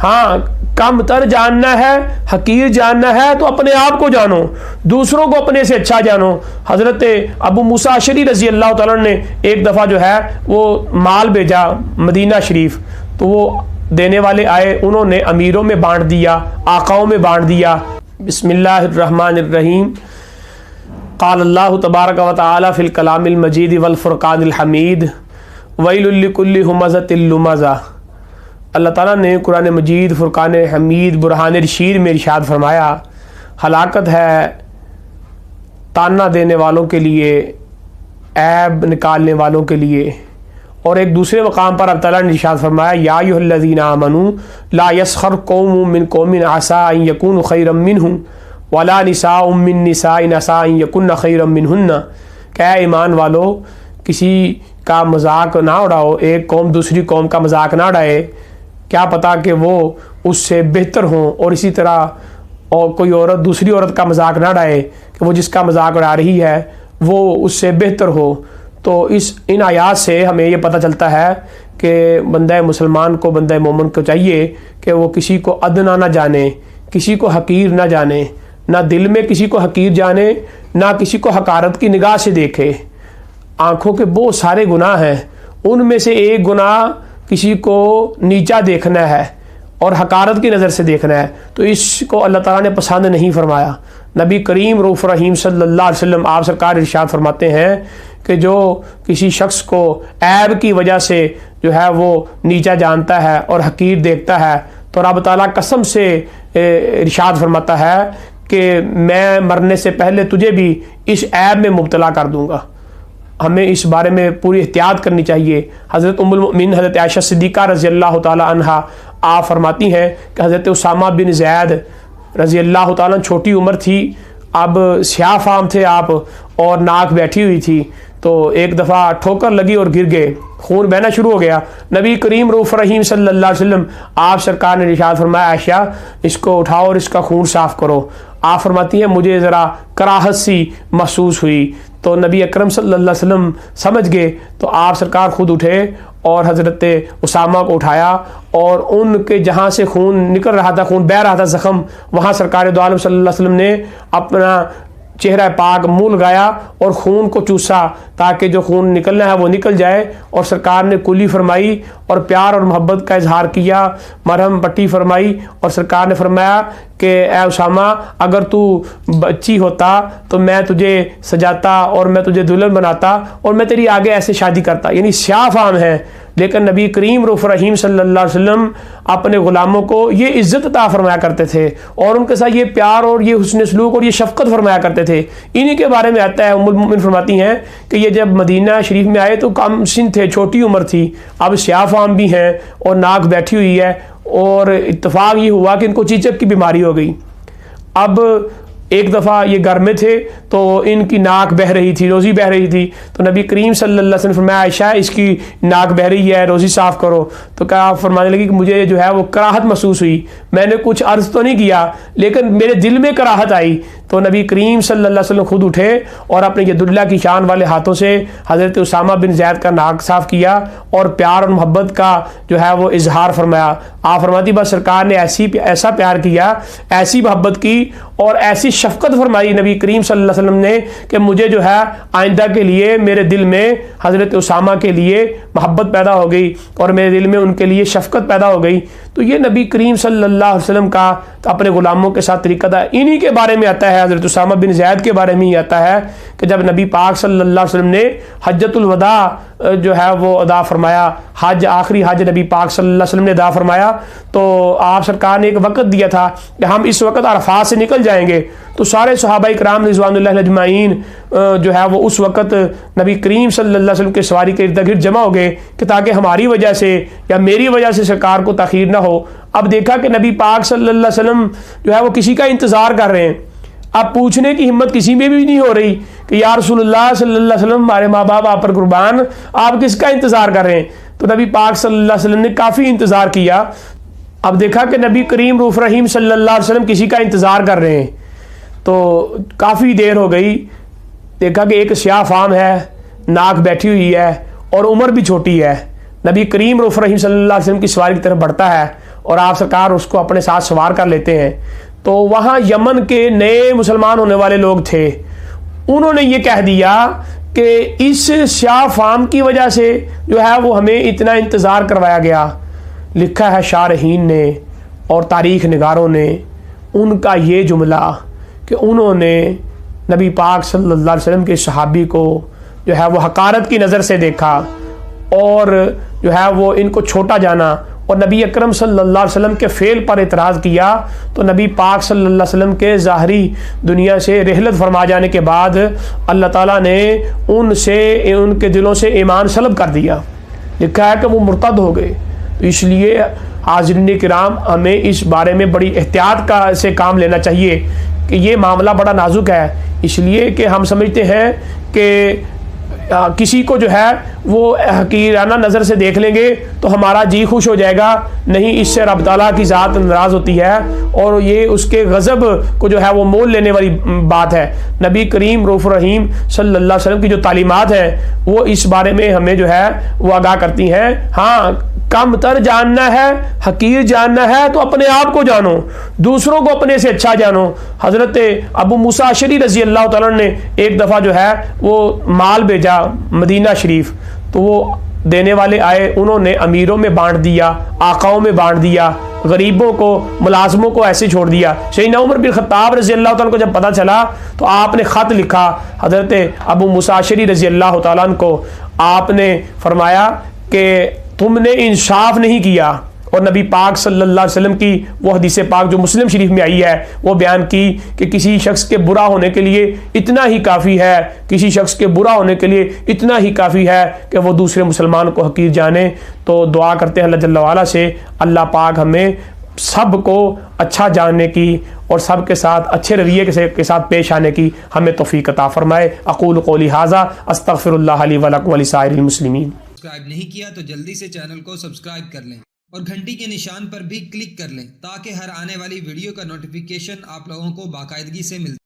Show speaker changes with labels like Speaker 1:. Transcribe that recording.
Speaker 1: ہاں کم تر جاننا ہے، حقیر جاننا ہے تو اپنے آپ کو جانو، دوسروں کو اپنے سے اچھا جانو۔ حضرت ابو موسیٰ اشعری رضی اللہ تعالیٰ نے ایک دفعہ جو ہے وہ مال بھیجا مدینہ شریف، تو وہ دینے والے آئے، انہوں نے امیروں میں بانٹ دیا، آقاؤں میں بانٹ دیا۔ بسم اللہ الرحمن الرحیم۔ قال اللہ تبارک و تعالی فی الکلام المجید والفرقان الحمید ویل لکل ہمزۃ لمزہ۔ اللہ تعالیٰ نے قرآن مجید فرقان حمید برہان رشید میں ارشاد فرمایا، ہلاکت ہے تانا دینے والوں کے لیے، عیب نکالنے والوں کے لیے۔ اور ایک دوسرے مقام پر اللہ تعالیٰ نے ارشاد فرمایا، یا ایھا الذین آمنوا لا یسخر قوم من قوم عسیٰ ان یکونوا خیرا منہم ولا نساء من نساء عسیٰ ان یکن خیرا منہن۔ کہ اے ایمان والو، کسی کا مذاق نہ اڑاؤ، ایک قوم دوسری قوم کا مذاق نہ اڑائے، کیا پتہ کہ وہ اس سے بہتر ہوں، اور اسی طرح اور کوئی عورت دوسری عورت کا مذاق نہ اڑائے کہ وہ جس کا مذاق اڑا رہی ہے وہ اس سے بہتر ہو۔ تو ان آیات سے ہمیں یہ پتہ چلتا ہے کہ بندہ مسلمان کو، بندہ مومن کو چاہیے کہ وہ کسی کو ادنا نہ جانے، کسی کو حقیر نہ جانے، نہ دل میں کسی کو حقیر جانے، نہ کسی کو حقارت کی نگاہ سے دیکھے۔ آنکھوں کے بہت سارے گناہ ہیں، ان میں سے ایک گناہ کسی کو نیچا دیکھنا ہے اور حقارت کی نظر سے دیکھنا ہے، تو اس کو اللہ تعالیٰ نے پسند نہیں فرمایا۔ نبی کریم رؤوف رحیم صلی اللہ علیہ وسلم آپ سرکار ارشاد فرماتے ہیں کہ جو کسی شخص کو عیب کی وجہ سے جو ہے وہ نیچا جانتا ہے اور حقیر دیکھتا ہے، تو رب تعالیٰ قسم سے ارشاد فرماتا ہے کہ میں مرنے سے پہلے تجھے بھی اس عیب میں مبتلا کر دوں گا۔ ہمیں اس بارے میں پوری احتیاط کرنی چاہیے۔ حضرت ام المؤمنین حضرت عائشہ صدیقہ رضی اللہ تعالی عنہا آپ فرماتی ہیں کہ حضرت اسامہ بن زید رضی اللہ تعالیٰ چھوٹی عمر تھی، اب سیاہ فام تھے آپ، اور ناک بیٹھی ہوئی تھی، تو ایک دفعہ ٹھوکر لگی اور گر گئے، خون بہنا شروع ہو گیا۔ نبی کریم رؤوف رحیم صلی اللہ علیہ وسلم آپ سرکار نے ارشاد فرمایا، عائشہ اس کو اٹھاؤ اور اس کا خون صاف کرو۔ آپ فرماتی ہیں مجھے ذرا کراہت سی محسوس ہوئی، تو نبی اکرم صلی اللہ علیہ وسلم سمجھ گئے، تو آپ سرکار خود اٹھے اور حضرت اسامہ کو اٹھایا، اور ان کے جہاں سے خون نکل رہا تھا، خون بہہ رہا تھا، زخم، وہاں سرکار دو عالم صلی اللہ علیہ وسلم نے اپنا چہرہ پاک منہ لگایا اور خون کو چوسا تاکہ جو خون نکلنا ہے وہ نکل جائے، اور سرکار نے کلی فرمائی اور پیار اور محبت کا اظہار کیا، مرہم پٹی فرمائی، اور سرکار نے فرمایا کہ اے اسامہ اگر تو بچی ہوتا تو میں تجھے سجاتا اور میں تجھے دلہن بناتا اور میں تیری آگے ایسے شادی کرتا۔ یعنی سیاہ فام ہے، لیکن نبی کریم رؤوف رحیم صلی اللہ علیہ وسلم اپنے غلاموں کو یہ عزت عطا فرمایا کرتے تھے، اور ان کے ساتھ یہ پیار اور یہ حسن سلوک اور یہ شفقت فرمایا کرتے تھے۔ انہی کے بارے میں آتا ہے، ام المؤمنین فرماتی ہیں کہ یہ جب مدینہ شریف میں آئے تو کم سن تھے، چھوٹی عمر تھی، اب سیاہ فام بھی ہیں اور ناک بیٹھی ہوئی ہے، اور اتفاق یہ ہوا کہ ان کو چیچک کی بیماری ہو گئی۔ اب ایک دفعہ یہ گھر میں تھے تو ان کی ناک بہہ رہی تھی، روزی بہہ رہی تھی، تو نبی کریم صلی اللہ علیہ وسلم فرمایا عائشہ اس کی ناک بہہ رہی ہے، روزی صاف کرو۔ تو کیا آپ فرمانے لگی کہ مجھے جو ہے وہ کراہت محسوس ہوئی، میں نے کچھ عرض تو نہیں کیا لیکن میرے دل میں کراہت آئی۔ تو نبی کریم صلی اللہ علیہ وسلم خود اٹھے اور اپنے ید اللہ کی شان والے ہاتھوں سے حضرت اسامہ بن زید کا ناک صاف کیا اور پیار اور محبت کا جو ہے وہ اظہار فرمایا۔ آپ فرماتی بس سرکار نے ایسا پیار کیا، ایسی محبت کی اور ایسی شفقت فرمائی نبی کریم صلی اللہ علیہ وسلم نے کہ مجھے جو ہے آئندہ کے لیے میرے دل میں حضرت اسامہ کے لیے محبت پیدا ہو گئی اور میرے دل میں ان کے لیے شفقت پیدا ہو گئی۔ تو یہ نبی کریم صلی اللہ علیہ وسلم کا اپنے غلاموں کے ساتھ طریقہ تھا۔ انہی کے بارے میں آتا ہے، حضرت اسامہ بن زید کے بارے میں ہی آتا ہے کہ جب نبی پاک صلی اللہ علیہ وسلم نے حجۃ الوداع جو ہے وہ ادا فرمایا، حج آخری حج نبی پاک صلی اللہ علیہ وسلم نے ادا فرمایا، تو آپ سرکار نے ایک وقت دیا تھا کہ ہم اس وقت عرفات سے نکل جائیں گے، تو سارے صحابہ کرام رضوان اللہ اجمعین جو ہے وہ اس وقت نبی کریم صلی اللہ علیہ وسلم کے سواری کے ارد گرد جمع ہو گئے کہ تاکہ ہماری وجہ سے یا میری وجہ سے سرکار کو تاخیر نہ ہو۔ اب دیکھا کہ نبی پاک صلی اللہ علیہ وسلم جو ہے وہ کسی کا انتظار کر رہے ہیں، اب پوچھنے کی ہمت کسی میں بھی نہیں ہو رہی کہ یا رسول اللہ صلی اللہ علیہ وسلم ہمارے ماں باپ آپ پر قربان، آپ کس کا انتظار کر رہے ہیں؟ تو نبی پاک صلی اللہ علیہ وسلم نے کافی انتظار کیا۔ اب دیکھا کہ نبی کریم رؤوف رحیم صلی اللہ علیہ وسلم کسی کا انتظار کر رہے ہیں، تو کافی دیر ہو گئی، دیکھا کہ ایک سیاہ فام ہے، ناک بیٹھی ہوئی ہے اور عمر بھی چھوٹی ہے۔ نبی کریم رؤوف رحیم صلی اللہ علیہ وسلم کی سواری کی طرف بڑھتا ہے اور آپ سرکار اس کو اپنے ساتھ سوار کر لیتے ہیں، تو وہاں یمن کے نئے مسلمان ہونے والے لوگ تھے، انہوں نے یہ کہہ دیا کہ اس سیاہ فام کی وجہ سے جو ہے وہ ہمیں اتنا انتظار کروایا گیا۔ لکھا ہے شارحین نے اور تاریخ نگاروں نے ان کا یہ جملہ کہ انہوں نے نبی پاک صلی اللہ علیہ وسلم کے صحابی کو جو ہے وہ حقارت کی نظر سے دیکھا اور جو ہے وہ ان کو چھوٹا جانا، اور نبی اکرم صلی اللہ علیہ وسلم کے فعل پر اعتراض کیا، تو نبی پاک صلی اللہ علیہ وسلم کے ظاہری دنیا سے رحلت فرما جانے کے بعد اللہ تعالیٰ نے ان کے دلوں سے ایمان سلب کر دیا۔ لکھا ہے کہ وہ مرتد ہو گئے۔ تو اس لیے حاضرین کرام ہمیں اس بارے میں بڑی احتیاط سے کام لینا چاہیے کہ یہ معاملہ بڑا نازک ہے، اس لیے کہ ہم سمجھتے ہیں کہ کسی کو جو ہے وہ حقیرانہ نظر سے دیکھ لیں گے تو ہمارا جی خوش ہو جائے گا، نہیں، اس سے رب تعالیٰ کی ذات ناراض ہوتی ہے اور یہ اس کے غضب کو جو ہے وہ مول لینے والی بات ہے۔ نبی کریم رؤوف الرحیم صلی اللہ علیہ وسلم کی جو تعلیمات ہیں وہ اس بارے میں ہمیں جو ہے وہ آگاہ کرتی ہیں۔ ہاں، کم تر جاننا ہے، حقیر جاننا ہے تو اپنے آپ کو جانو، دوسروں کو اپنے سے اچھا جانو۔ حضرت ابو موسیٰ اشعری رضی اللہ تعالیٰ نے ایک دفعہ جو ہے وہ مال بھیجا مدینہ شریف، تو وہ دینے والے آئے، انہوں نے امیروں میں بانٹ دیا، آقاؤں میں بانٹ دیا، غریبوں کو، ملازموں کو ایسے چھوڑ دیا۔ سیدنا عمر بن خطاب رضی اللہ تعالیٰ کو جب پتہ چلا تو آپ نے خط لکھا حضرت ابو موسیٰ اشعری رضی اللہ تعالیٰ کو، آپ نے فرمایا کہ تم نے انصاف نہیں کیا، اور نبی پاک صلی اللہ علیہ وسلم کی وہ حدیث پاک جو مسلم شریف میں آئی ہے وہ بیان کی کہ کسی شخص کے برا ہونے کے لیے اتنا ہی کافی ہے، کسی شخص کے برا ہونے کے لیے اتنا ہی کافی ہے کہ وہ دوسرے مسلمان کو حقیر جانے۔ تو دعا کرتے ہیں اللہ جل وعلا سے اللہ پاک ہمیں سب کو اچھا جاننے کی اور سب کے ساتھ اچھے رویے کے ساتھ پیش آنے کی ہمیں توفیق عطا فرمائے۔ اقول قولی ھذا استغفر اللہ لی ولکم ولسائر المسلمین۔
Speaker 2: سبسکرائب نہیں کیا تو جلدی سے چینل کو سبسکرائب کر لیں اور گھنٹی کے نشان پر بھی کلک کر لیں تاکہ ہر آنے والی ویڈیو کا نوٹیفیکیشن آپ لوگوں کو باقاعدگی سے ملتا